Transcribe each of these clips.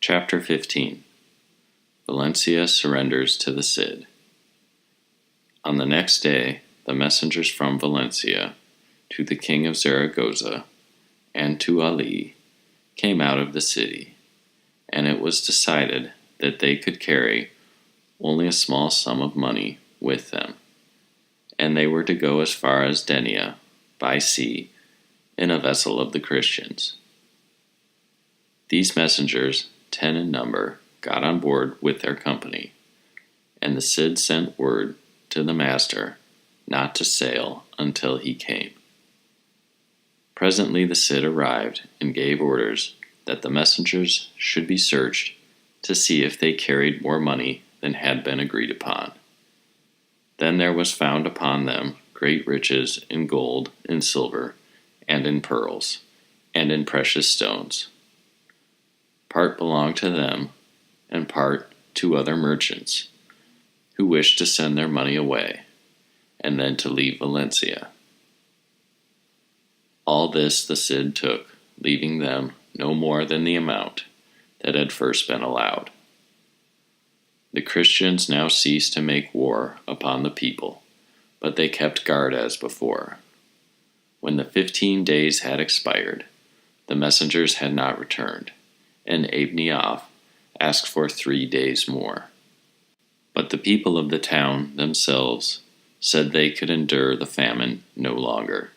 Chapter 15. Valencia surrenders to the Cid. On the next day, the messengers from Valencia to the king of Zaragoza and to Ali came out of the city, and it was decided that they could carry only a small sum of money with them, and they were to go as far as Denia by sea in a vessel of the Christians. These messengers, 10 in number, got on board with their company, and the Cid sent word to the master not to sail until he came. Presently the Cid arrived and gave orders that the messengers should be searched to see if they carried more money than had been agreed upon. Then there was found upon them great riches in gold, in silver, and in pearls, and in precious stones. Part belonged to them, and part to other merchants, who wished to send their money away, and then to leave Valencia. All this the Cid took, leaving them no more than the amount that had first been allowed. The Christians now ceased to make war upon the people, but they kept guard as before. When the 15 days had expired, the messengers had not returned, and îþið asked for 3 days more. But the people of the town themselves said they could endure the famine no longer,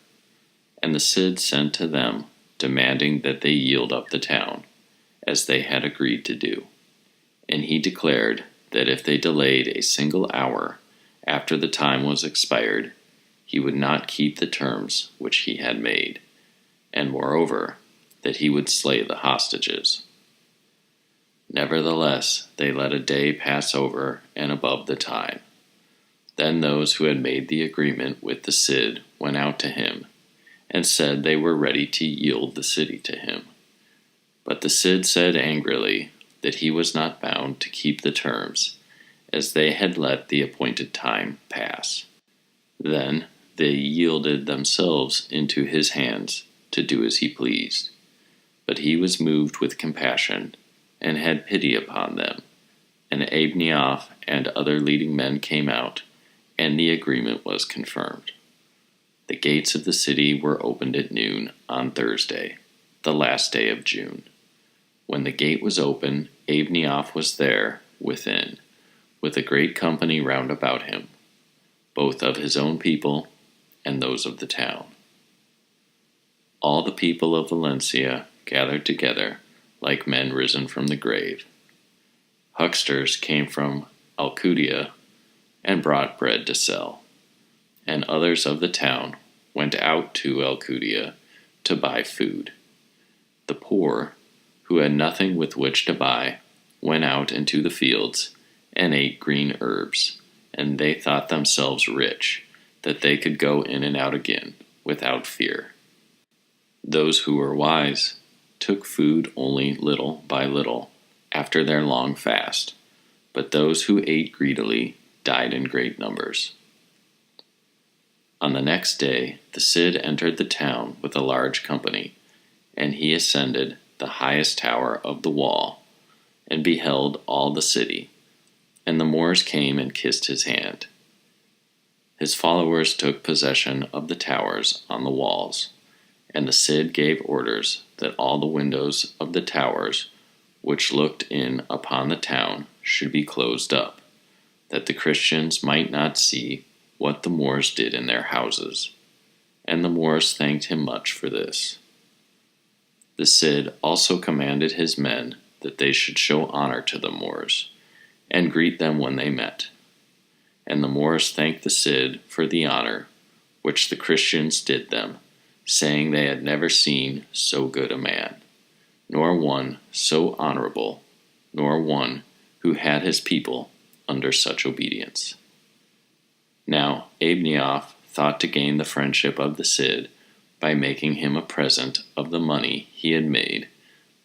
and the Cid sent to them, demanding that they yield up the town, as they had agreed to do. And he declared that if they delayed a single hour after the time was expired, he would not keep the terms which he had made, and moreover, that he would slay the hostages. Nevertheless, they let a day pass over and above the time. Then those who had made the agreement with the Cid went out to him, and said they were ready to yield the city to him. But the Cid said angrily that he was not bound to keep the terms, as they had let the appointed time pass. Then they yielded themselves into his hands to do as he pleased. But he was moved with compassion, and had pity upon them, and îþið and other leading men came out, and the agreement was confirmed. The gates of the city were opened at noon on Thursday, the last day of June. When the gate was open, îþið was there within, with a great company round about him, both of his own people and those of the town. All the people of Valencia gathered together, like men risen from the grave. Hucksters came from Alcudia and brought bread to sell, and others of the town went out to Alcudia to buy food. The poor, who had nothing with which to buy, went out into the fields and ate green herbs, and they thought themselves rich, that they could go in and out again without fear. Those who were wise took food only little by little after their long fast, but those who ate greedily died in great numbers. On the next day the Cid entered the town with a large company, and he ascended the highest tower of the wall, and beheld all the city, and the Moors came and kissed his hand. His followers took possession of the towers on the walls, and the Cid gave orders that all the windows of the towers which looked in upon the town should be closed up, that the Christians might not see what the Moors did in their houses. And the Moors thanked him much for this. The Cid also commanded his men that they should show honor to the Moors, and greet them when they met. And the Moors thanked the Cid for the honor which the Christians did them, saying they had never seen so good a man, nor one so honorable, nor one who had his people under such obedience. Now îþið thought to gain the friendship of the Cid by making him a present of the money he had made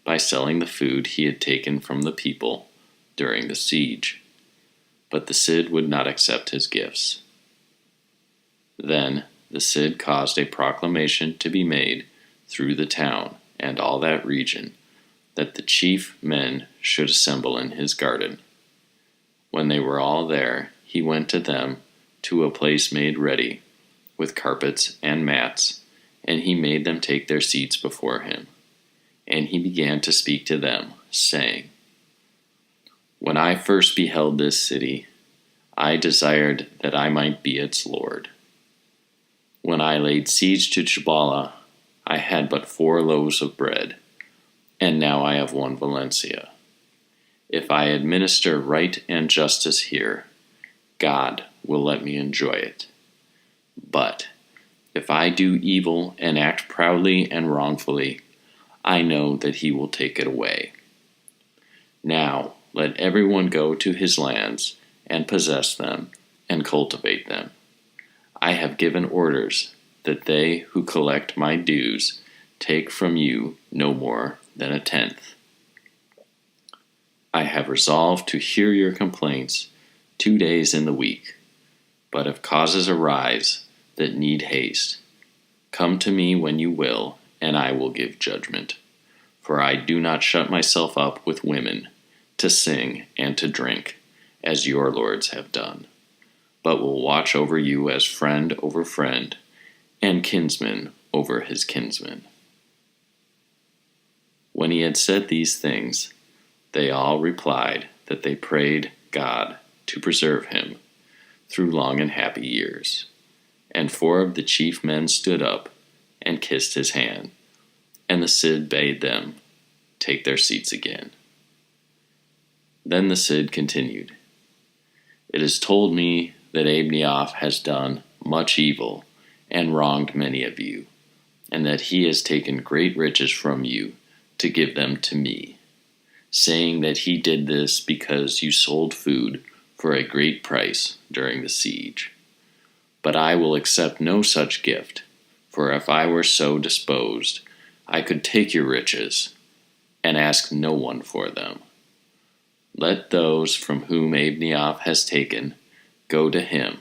by selling the food he had taken from the people during the siege. But the Cid would not accept his gifts. Then the Cid caused a proclamation to be made through the town and all that region, that the chief men should assemble in his garden. When they were all there, he went to them to a place made ready, with carpets and mats, and he made them take their seats before him. And he began to speak to them, saying, "When I first beheld this city, I desired that I might be its lord. When I laid siege to Jabala, I had but 4 loaves of bread, and now I have 1 Valencia. If I administer right and justice here, God will let me enjoy it. But if I do evil and act proudly and wrongfully, I know that he will take it away. Now let everyone go to his lands and possess them and cultivate them. I have given orders that they who collect my dues take from you no more than 1/10. I have resolved to hear your complaints 2 days in the week, but if causes arise that need haste, come to me when you will, and I will give judgment. For I do not shut myself up with women to sing and to drink, as your lords have done, but will watch over you as friend over friend, and kinsman over his kinsman." When he had said these things, they all replied that they prayed God to preserve him through long and happy years. And 4 of the chief men stood up and kissed his hand, and the Cid bade them take their seats again. Then the Cid continued, "It is told me that Abniaf has done much evil and wronged many of you, and that he has taken great riches from you to give them to me, saying that he did this because you sold food for a great price during the siege. But I will accept no such gift, for if I were so disposed, I could take your riches and ask no one for them. Let those from whom Abniaf has taken go to him,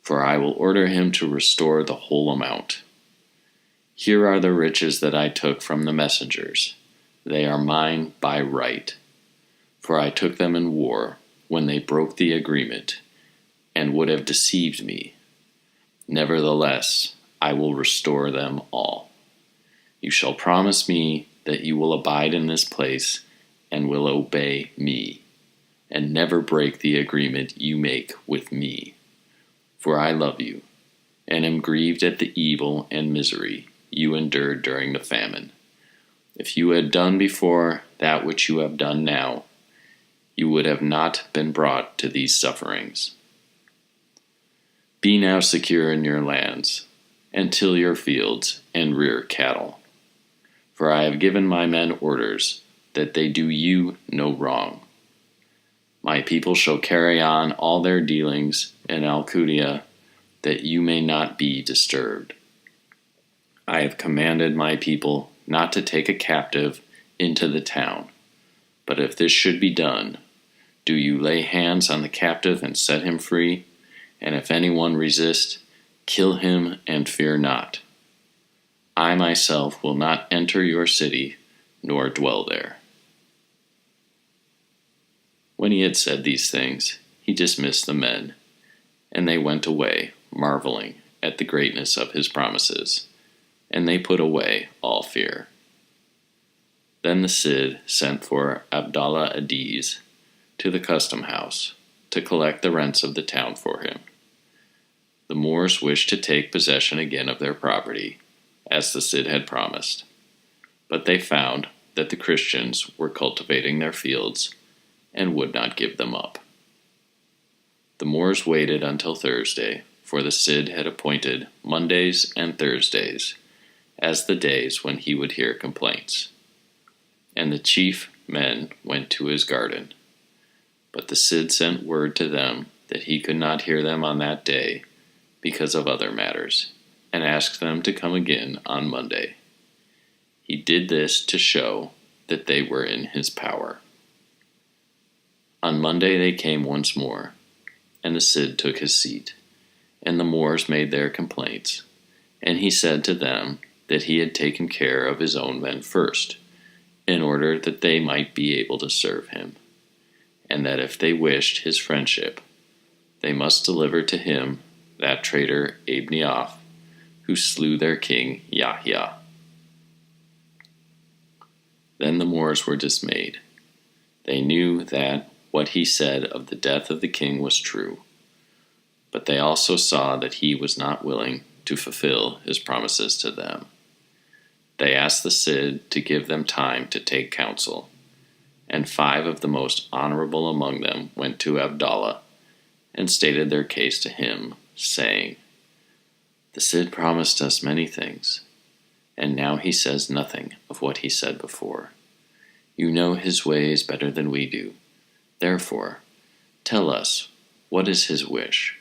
for I will order him to restore the whole amount. Here are the riches that I took from the messengers. They are mine by right, for I took them in war when they broke the agreement and would have deceived me. Nevertheless, I will restore them all. You shall promise me that you will abide in this place and will obey me, and never break the agreement you make with me. For I love you, and am grieved at the evil and misery you endured during the famine. If you had done before that which you have done now, you would have not been brought to these sufferings. Be now secure in your lands, and till your fields, and rear cattle. For I have given my men orders that they do you no wrong. My people shall carry on all their dealings in Alcudia, that you may not be disturbed. I have commanded my people not to take a captive into the town, but if this should be done, do you lay hands on the captive and set him free, and if anyone resist, kill him and fear not. I myself will not enter your city, nor dwell there." When he had said these things, he dismissed the men, and they went away, marveling at the greatness of his promises, and they put away all fear. Then the Cid sent for Abdallah Adiz to the custom house to collect the rents of the town for him. The Moors wished to take possession again of their property, as the Cid had promised, but they found that the Christians were cultivating their fields and would not give them up. The Moors waited until Thursday, for the Cid had appointed Mondays and Thursdays as the days when he would hear complaints. And the chief men went to his garden. But the Cid sent word to them that he could not hear them on that day because of other matters, and asked them to come again on Monday. He did this to show that they were in his power. On Monday they came once more, and the Cid took his seat, and the Moors made their complaints, and he said to them that he had taken care of his own men first, in order that they might be able to serve him, and that if they wished his friendship, they must deliver to him that traitor îbn, who slew their king Yahya. Then the Moors were dismayed. They knew that what he said of the death of the king was true, but they also saw that he was not willing to fulfill his promises to them. They asked the Cid to give them time to take counsel, and 5 of the most honorable among them went to Abdallah and stated their case to him, saying, "The Cid promised us many things, and now he says nothing of what he said before. You know his ways better than we do. Therefore, tell us, what is his wish?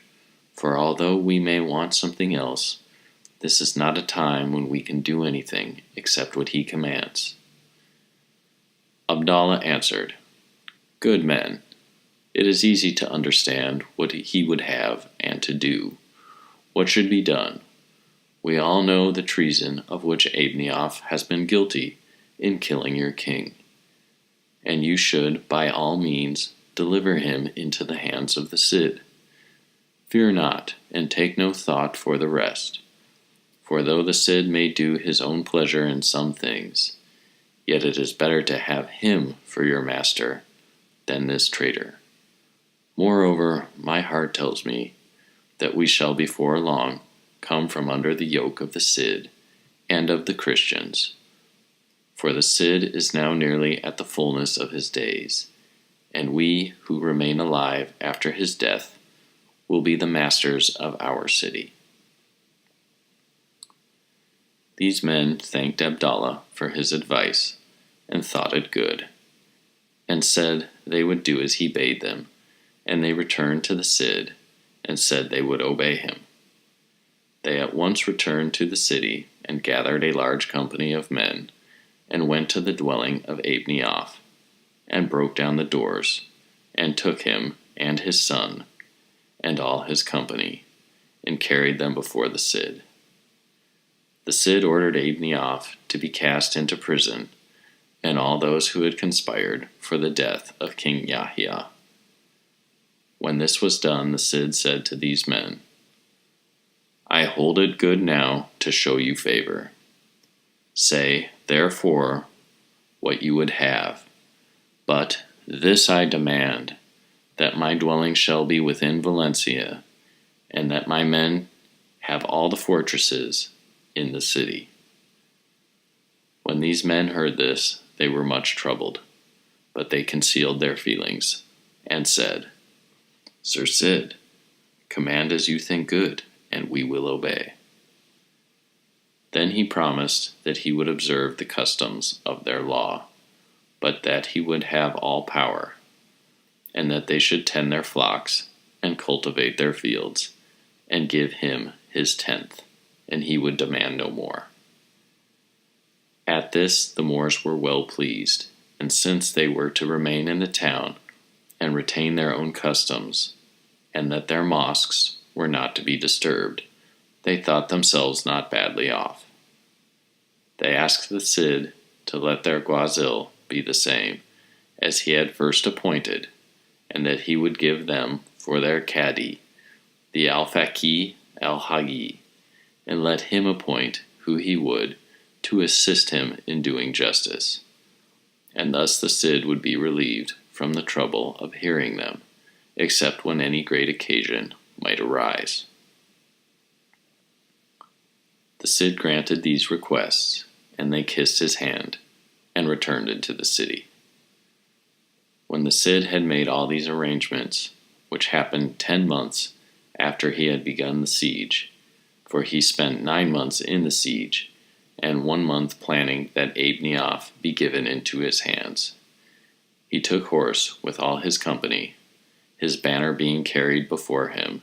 For although we may want something else, this is not a time when we can do anything except what he commands." Abdallah answered, "Good men, it is easy to understand what he would have and to do. What should be done? We all know the treason of which îbn has been guilty in killing your king, and you should by all means deliver him into the hands of the Cid. Fear not, and take no thought for the rest. For though the Cid may do his own pleasure in some things, yet it is better to have him for your master than this traitor. Moreover, my heart tells me that we shall before long come from under the yoke of the Cid and of the Christians. For the Cid is now nearly at the fullness of his days, and we who remain alive after his death will be the masters of our city." These men thanked Abdallah for his advice and thought it good, and said they would do as he bade them, and they returned to the Cid and said they would obey him. They at once returned to the city and gathered a large company of men and went to the dwelling of îbn and broke down the doors and took him and his son and all his company and carried them before the Cid. The Cid ordered îbn to be cast into prison, and all those who had conspired for the death of King Yahya. When this was done, the Cid said to these men, "I hold it good now to show you favor. Say, therefore, what you would have, but this I demand, that my dwelling shall be within Valencia, and that my men have all the fortresses in the city." When these men heard this, they were much troubled, but they concealed their feelings, and said, "Sir Cid, command as you think good, and we will obey." Then he promised that he would observe the customs of their law, but that he would have all power, and that they should tend their flocks and cultivate their fields, and give him his 10th, and he would demand no more. At this the Moors were well pleased, and since they were to remain in the town and retain their own customs, and that their mosques were not to be disturbed, they thought themselves not badly off. They asked the Cid to let their Guazil be the same as he had first appointed, and that he would give them for their Cadi the al-Faqih al-Hagi, and let him appoint who he would to assist him in doing justice. And thus the Cid would be relieved from the trouble of hearing them, except when any great occasion might arise. The Cid granted these requests, and they kissed his hand, and returned into the city. When the Cid had made all these arrangements, which happened 10 months after he had begun the siege, for he spent 9 months in the siege, and 1 month planning that îbn be given into his hands, he took horse with all his company, his banner being carried before him,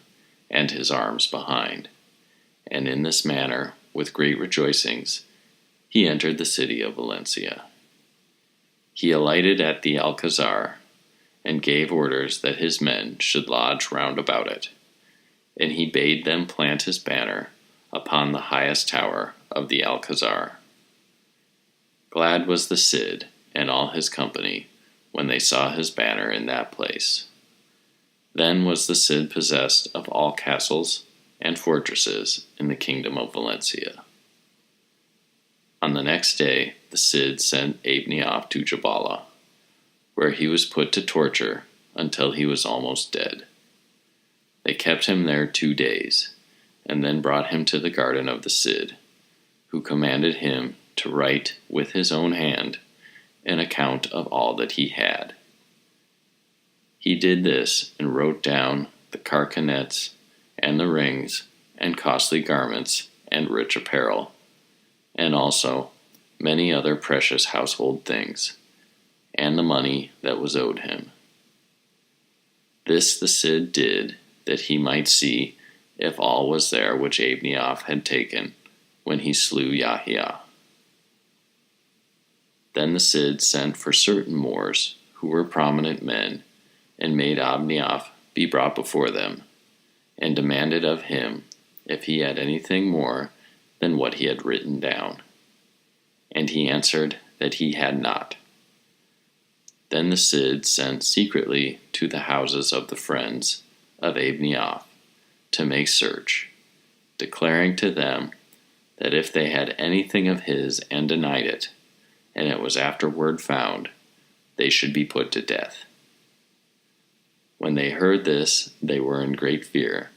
and his arms behind. And in this manner, with great rejoicings, he entered the city of Valencia. He alighted at the Alcazar, and gave orders that his men should lodge round about it, and he bade them plant his banner upon the highest tower of the Alcazar. Glad was the Cid, and all his company when they saw his banner in that place. Then was the Cid possessed of all castles and fortresses in the kingdom of Valencia. On the next day, the Cid sent ๊þið to Jabala, where he was put to torture until he was almost dead. They kept him there 2 days, and then brought him to the garden of the Cid, who commanded him to write with his own hand an account of all that he had. He did this and wrote down the carcanets and the rings and costly garments and rich apparel, and also many other precious household things, and the money that was owed him. This the Cid did, that he might see if all was there which ๊þið had taken when he slew Yahia. Then the Cid sent for certain Moors who were prominent men, and made ๊þið be brought before them, and demanded of him if he had anything more than what he had written down. And he answered that he had not. Then the Cid sent secretly to the houses of the friends of ๊þið to make search, declaring to them that if they had anything of his and denied it, and it was afterward found, they should be put to death. When they heard this, they were in great fear,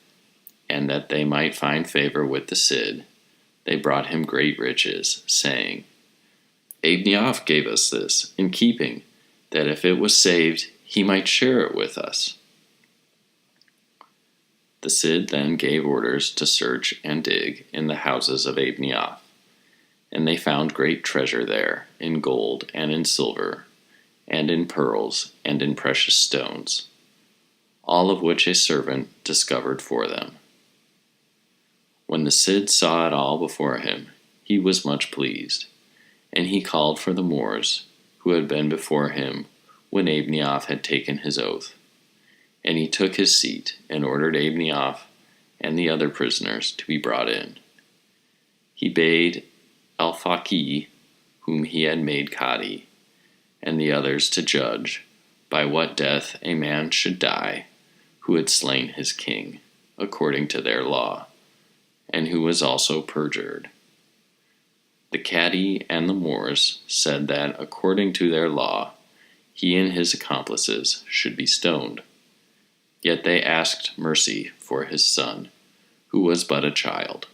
and that they might find favor with the Cid, they brought him great riches, saying, ๊þið gave us this in keeping, that if it was saved, he might share it with us. The Cid then gave orders to search and dig in the houses of ๊þið, and they found great treasure there, in gold and in silver, and in pearls and in precious stones, all of which a servant discovered for them. When the Cid saw it all before him, he was much pleased, and he called for the Moors who had been before him when ๊þið had taken his oath, and he took his seat and ordered ๊þið and the other prisoners to be brought in. He bade al-sayyid, whom he had made Cadi, and the others to judge by what death a man should die who had slain his king, according to their law, and who was also perjured. The Cadi and the Moors said that, according to their law, he and his accomplices should be stoned. Yet they asked mercy for his son, who was but a child.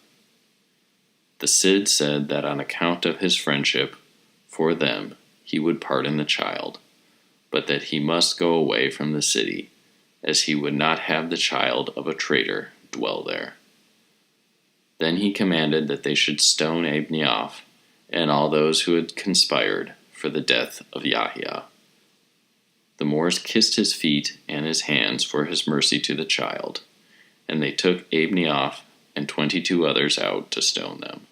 The Cid said that on account of his friendship for them he would pardon the child, but that he must go away from the city, as he would not have the child of a traitor dwell there. Then he commanded that they should stone ๊þið and all those who had conspired for the death of Yahia. The Moors kissed his feet and his hands for his mercy to the child, and they took ๊þið and 22 others out to stone them.